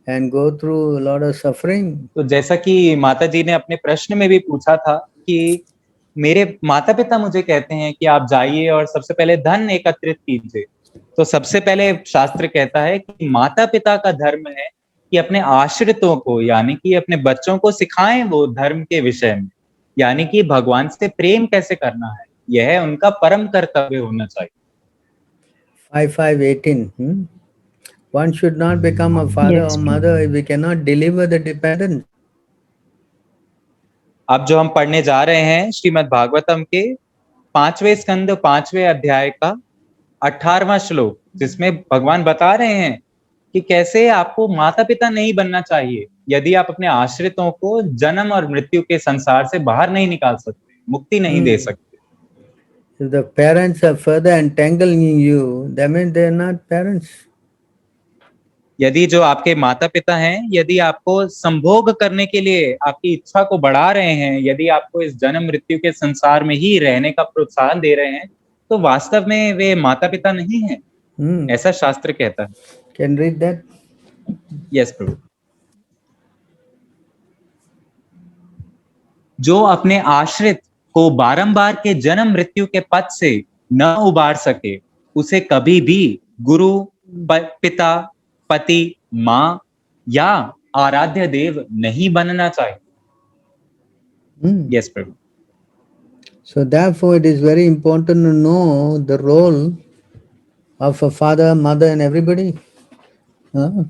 and go through a lot of suffering. तो जैसा कि माता जी ने अपने प्रश्न में भी पूछा था कि मेरे माता पिता मुझे कहते हैं कि आप जाइए और सबसे पहले धन एकत्रित कीजिए, तो सबसे पहले शास्त्र कहता है कि माता पिता का धर्म है कि अपने आश्रितों को, यानी कि अपने बच्चों को सिखाएं वो धर्म के विषय में, यानी कि भगवान से प्रेम कैसे करना है, यह उनका परम कर्तव्य होना चाहिए। 5518. One should not become a father Yes, or mother if we cannot deliver the dependence. अब जो हम पढ़ने जा रहे हैं श्रीमद् भागवतम के 5वें स्कंद 5वें अध्याय का 18वां श्लोक, जिसमें भगवान बता रहे हैं कि कैसे आपको माता पिता नहीं बनना चाहिए यदि आप अपने आश्रितों को जन्म और मृत्यु के संसार से बाहर नहीं निकाल सकते, मुक्ति नहीं दे सकते। If the parents are further entangling you, that means they are not parents. यदि जो आपके माता पिता हैं, यदि आपको संभोग करने के लिए आपकी इच्छा को बढ़ा रहे हैं, यदि आपको इस जन्म मृत्यु के संसार में ही रहने का प्रोत्साहन दे रहे हैं, तो वास्तव में वे माता पिता नहीं हैं, ऐसा शास्त्र कहता है। Can read that? यस प्रभु। जो अपने आश्रित को बारंबार के जन्म मृत्यु के पथ से न उबार सके, उसे कभी भी गुरु, पिता, पति, माँ या आराध्य देव नहीं बनना चाहिए। Yes Prabhu. So therefore it is very important to know the role of a father, mother and everybody.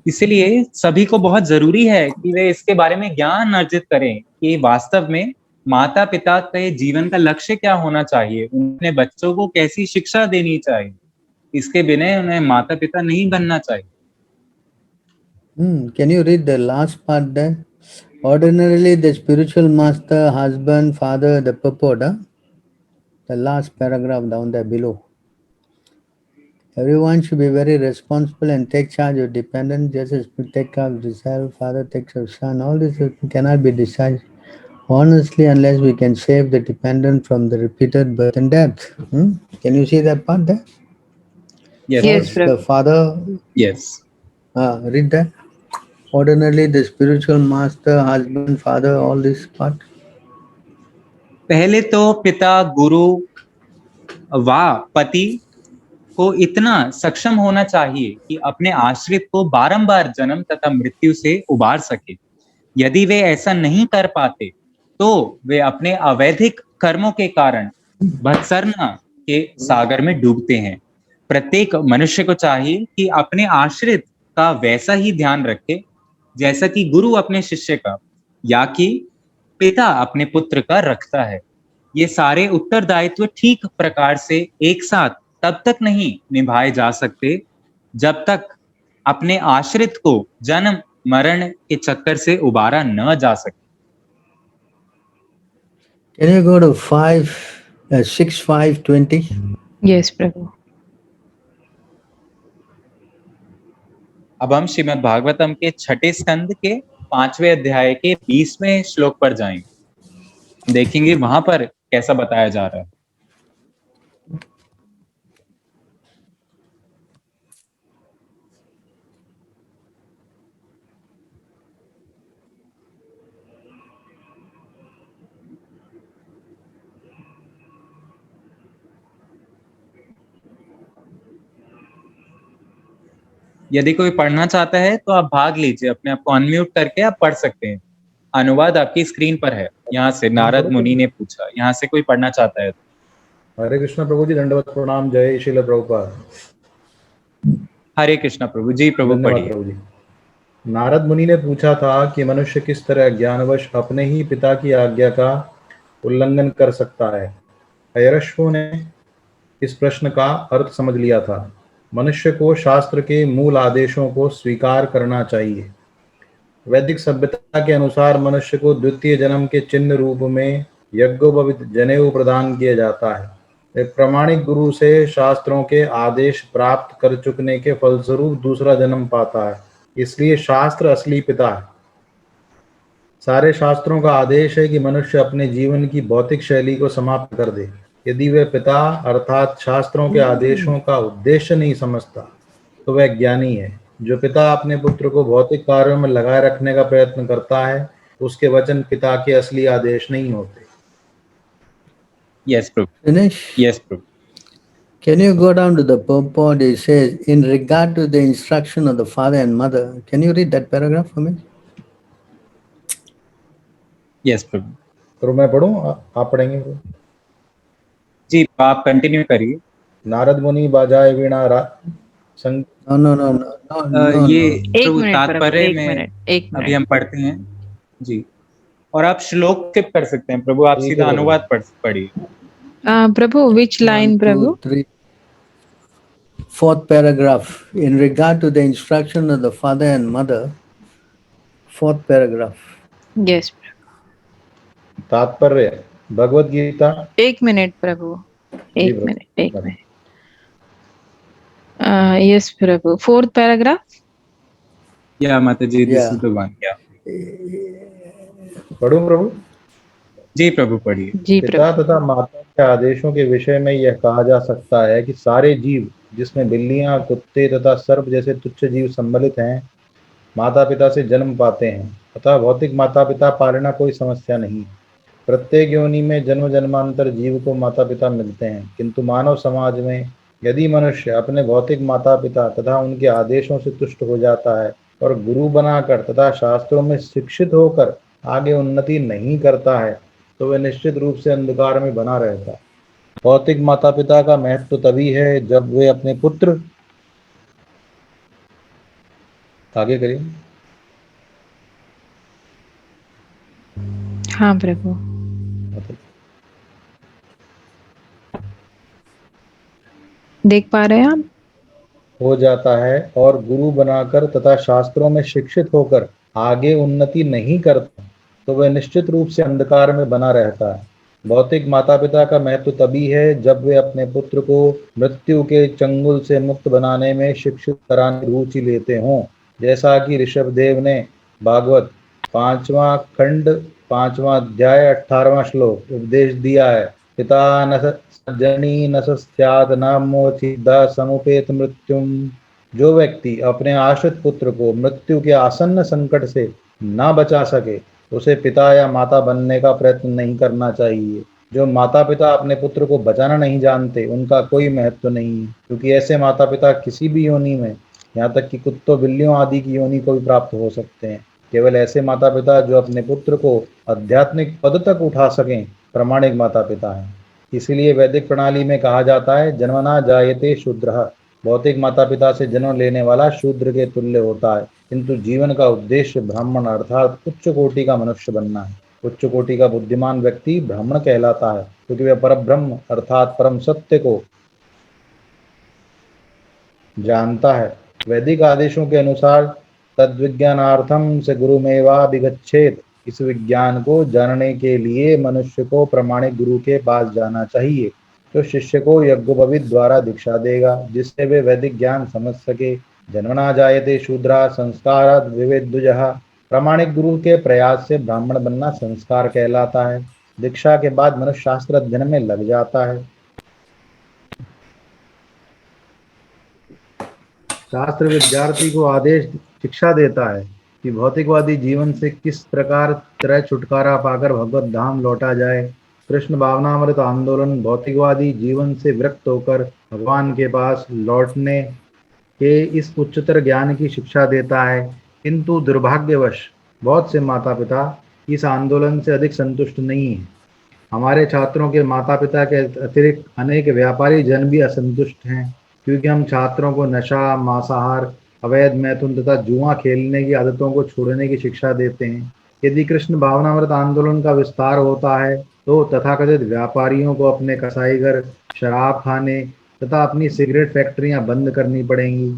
इसलिए सभी को बहुत जरूरी है कि वे इसके बारे में ज्ञान अर्जित करें कि वास्तव में माता पिता के जीवन का लक्ष्य क्या होना चाहिए, उन्हें बच्चों को कैसी शिक्षा देनी चाहिए, इसके बिना उन्हें माता पिता नहीं बनना चाहिए। Can you read the last part there? Ordinarily the spiritual master, husband, father, the purport, the last paragraph down there below. Everyone should be very responsible and take charge of dependents, just as we take care of the self, father takes care of son. All this cannot be decided honestly unless we can save the dependent from the repeated birth and death. Can you see that part there? Yes, the father. Yes. Read that. Ordinarily the spiritual master, husband, father, all this part. पहले तो पिता, गुरु व पति को इतना सक्षम होना चाहिए कि अपने आश्रित को बारंबार जन्म तथा मृत्यु से उबार सके। यदि वे ऐसा नहीं कर पाते तो वे अपने अवैधिक कर्मों के कारण भत्सरना के सागर में डूबते हैं। प्रत्येक मनुष्य को चाहिए कि अपने आश्रित का वैसा ही ध्यान रखे जैसा कि गुरु अपने शिष्य का या कि पिता अपने पुत्र का रखता है। ये सारे उत्तरदायित्व ठीक प्रकार से एक साथ तब तक नहीं निभाए जा सकते जब तक अपने आश्रित को जन्म मरण के चक्कर से उबारा न जा सके। Can you go to 6:5:20? Yes, Prabhu. अब हम श्रीमद् भागवतम के 6ठे स्कंद के 5वें अध्याय के 20वें श्लोक पर जाएंगे, देखेंगे वहां पर कैसा बताया जा रहा है। यदि कोई पढ़ना चाहता है तो आप भाग लीजिए, अपने आप को अनम्यूट करके आप पढ़ सकते हैं। अनुवाद आपकी स्क्रीन पर है। यहाँ से नारद मुनि ने पूछा, यहाँ से कोई पढ़ना चाहता है तो। हरे कृष्ण प्रभु जी, दंडवत प्रणाम, जय श्रील प्रभुपाद। हरे कृष्ण प्रभु जी, प्रभु पढ़िए। प्रभु जी, नारद मुनि ने पूछा था कि मनुष्य किस तरह ज्ञानवश अपने ही पिता की आज्ञा का उल्लंघन कर सकता है। ऐरश्वों ने इस प्रश्न का अर्थ समझ लिया था। मनुष्य को शास्त्र के मूल आदेशों को स्वीकार करना चाहिए। वैदिक सभ्यता के अनुसार मनुष्य को द्वितीय जन्म के चिन्ह रूप में यज्ञोपवीत जनेऊ प्रदान किया जाता है। एक प्रामाणिक गुरु से शास्त्रों के आदेश प्राप्त कर चुकने के फलस्वरूप दूसरा जन्म पाता है, इसलिए शास्त्र असली पिता है। सारे शास्त्रों का आदेश है कि मनुष्य अपने जीवन की भौतिक शैली को समाप्त कर दे। यदि वह पिता अर्थात शास्त्रों के आदेशों का उद्देश्य नहीं समझता तो वह ज्ञानी है। जो पिता अपने पुत्र को भौतिक कार्यों में लगाए रखने का प्रयत्न करता है, उसके वचन पिता के असली आदेश नहीं होते। Yes, Prabhu. Finish? Yes, Prabhu. Can you go down to the purport? It says, in regard to the instruction of the father and mother. Can you read that paragraph for me? Yes, Prabhu. तो मैं पढ़ूं, आप पढ़ेंगे? जी, आप continue करिए। नारद मुनि बाजाए वीणा संग No. ये एक प्रभु मिनट प्रभु, तात्पर्य एक में मिनट, एक अभी मिनट। हम पढ़ते हैं जी। और आप श्लोक स्किप कर सकते हैं प्रभु, आप ठीक है सीधा प्रभु। अनुवाद पढ़िए। प्रभु, which line 1, 2, Prabhu? 3. Fourth paragraph. In regard to the instruction of the father and mother. Fourth paragraph. Yes. तात्पर्य भगवत गीता। एक मिनट प्रभु, जी एक प्रभु। मिनट, एक मिनट। Yes प्रभु, fourth paragraph. या माता जी, this Yeah. Is the one. या पढ़ूं प्रभु? जी प्रभु, पढ़िए। जी पिता प्रभु। तथा माता के आदेशों के विषय में यह कहा जा सकता है कि सारे जीव, जिसमें बिल्लियां, कुत्ते तथा सर्प जैसे तुच्छ जीव सम्मिलित हैं, माता पिता से जन्म पाते हैं। अतः भौतिक माता पिता पालना कोई समस्या नहीं। प्रत्येक योनि में जन्म जन्मांतर जीव को माता पिता मिलते हैं, किंतु मानव समाज में यदि मनुष्य अपने भौतिक माता पिता तथा उनके आदेशों से तुष्ट हो जाता है और गुरु बनाकर तथा शास्त्रों में शिक्षित होकर आगे उन्नति नहीं करता है, तो वह निश्चित रूप से अंधकार में बना रहता है। भौतिक माता पिता का महत्व तभी है जब वे अपने पुत्र, आगे करिए। हाँ प्रभु। देख पा रहे हैं आप? हो जाता है और गुरु बनाकर तथा शास्त्रों में शिक्षित होकर आगे उन्नति नहीं करता, तो वह निश्चित रूप से अंधकार में बना रहता है। भौतिक माता पिता का महत्व तभी है जब वे अपने पुत्र को मृत्यु के चंगुल से मुक्त बनाने में शिक्षित कराने की रुचि लेते हों, जैसा कि ऋषभदेव ने भागवत 5वां खंड 5वां अध्याय 18वां श्लोक उपदेश दिया है। पिता न जननी न स्यात् न मोचिदा समुपेत मृत्युम। जो व्यक्ति अपने आश्रित पुत्र को मृत्यु के आसन्न संकट से न बचा सके, उसे पिता या माता बनने का प्रयत्न नहीं करना चाहिए। जो माता पिता अपने पुत्र को बचाना नहीं जानते, उनका कोई महत्व नहीं है, क्योंकि ऐसे माता पिता किसी भी योनि में, यहाँ तक कि कुत्तों बिल्लियों आदि की योनि को भी प्राप्त हो सकते हैं। केवल ऐसे माता पिता जो अपने पुत्र को आध्यात्मिक पद तक उठा सकें, प्रामाणिक माता पिता हैं। इसीलिए वैदिक प्रणाली में कहा जाता है, जन्मना जायते शूद्रः। भौतिक माता पिता से जन्म लेने वाला शूद्र के तुल्य होता है, किंतु जीवन का उद्देश्य ब्राह्मण अर्थात उच्च कोटि का मनुष्य बनना है। उच्च कोटि का बुद्धिमान व्यक्ति ब्राह्मण कहलाता है, क्योंकि वह परब्रह्म अर्थात परम सत्य को जानता है। वैदिक आदेशों के अनुसार तद्विज्ञानार्थम से गुरुमेवाभिगच्छेत्। इस विज्ञान को जानने के लिए मनुष्य को प्रामाणिक गुरु के पास जाना चाहिए, जो शिष्य को यज्ञोपवीत द्वारा दीक्षा देगा, जिससे वे वैदिक ज्ञान समझ सके। जन्मना जायते शूद्रा संस्कारात् विविद्विजः। प्रामाणिक गुरु के प्रयास से ब्राह्मण बनना संस्कार कहलाता है। दीक्षा के बाद मनुष्य शास्त्र अध्ययन में लग जाता है। शास्त्र विद्यार्थी को आदेश शिक्षा देता है कि भौतिकवादी जीवन से किस प्रकार तरह छुटकारा पाकर भगवत धाम लौटा जाए। कृष्ण भावनामृत आंदोलन भौतिकवादी जीवन से विरक्त होकर भगवान के पास लौटने के इस उच्चतर ज्ञान की शिक्षा देता है, किंतु दुर्भाग्यवश बहुत से माता पिता इस आंदोलन से अधिक संतुष्ट नहीं हैं। हमारे छात्रों के माता पिता के अतिरिक्त अनेक व्यापारी जन भी असंतुष्ट हैं, क्योंकि हम छात्रों को नशा, मांसाहार, अवैध मैथुन तथा जुआ खेलने की आदतों को छोड़ने की शिक्षा देते हैं। यदि कृष्ण भावनामृत आंदोलन का विस्तार होता है, तो तथाकथित व्यापारियों को अपने कसाईघर, शराब खाने तथा अपनी सिगरेट फैक्ट्रियां बंद करनी पड़ेंगी।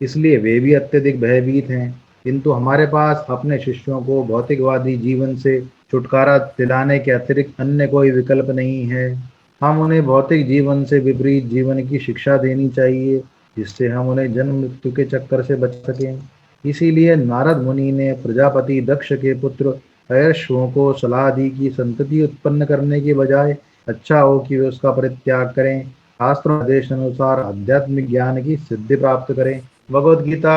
इसलिए वे भी अत्यधिक भयभीत हैं, किंतु हमारे पास अपने शिष्यों को भौतिकवादी जीवन से छुटकारा दिलाने के अतिरिक्त अन्य कोई विकल्प नहीं है। हम उन्हें भौतिक जीवन से विपरीत जीवन की शिक्षा देनी चाहिए, जिससे हम उन्हें जन्म मृत्यु के चक्कर से बच सकें। इसीलिए नारद मुनि ने प्रजापति दक्ष के पुत्र अयश्वों को सलाह दी कि संतति उत्पन्न करने के बजाय अच्छा हो कि वे उसका परित्याग करें, शास्त्र आदेश अनुसार आध्यात्मिक ज्ञान की सिद्धि प्राप्त करें। भगवद गीता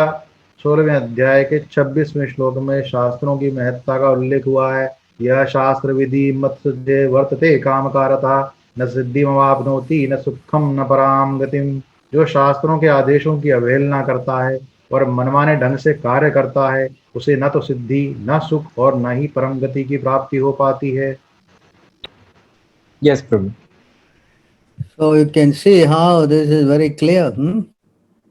16वें अध्याय के 26वें श्लोक में शास्त्रों की महत्ता का उल्लेख हुआ है। यह शास्त्र विधि मत्स्य वर्तते कामकारता न सिद्धिमवाप्नोति न सुखम न पराम गतिम। जो शास्त्रों के आदेशों की अवहेलना करता है और मनमाने ढंग से कार्य करता है, उसे न तो सिद्धि, न सुख और न ही परम गति की प्राप्ति हो पाती है। Yes, Prabhu. So you can see how this is very clear.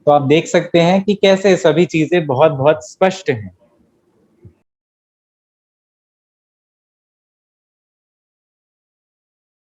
तो आप देख सकते हैं कि कैसे सभी चीजें बहुत बहुत स्पष्ट हैं।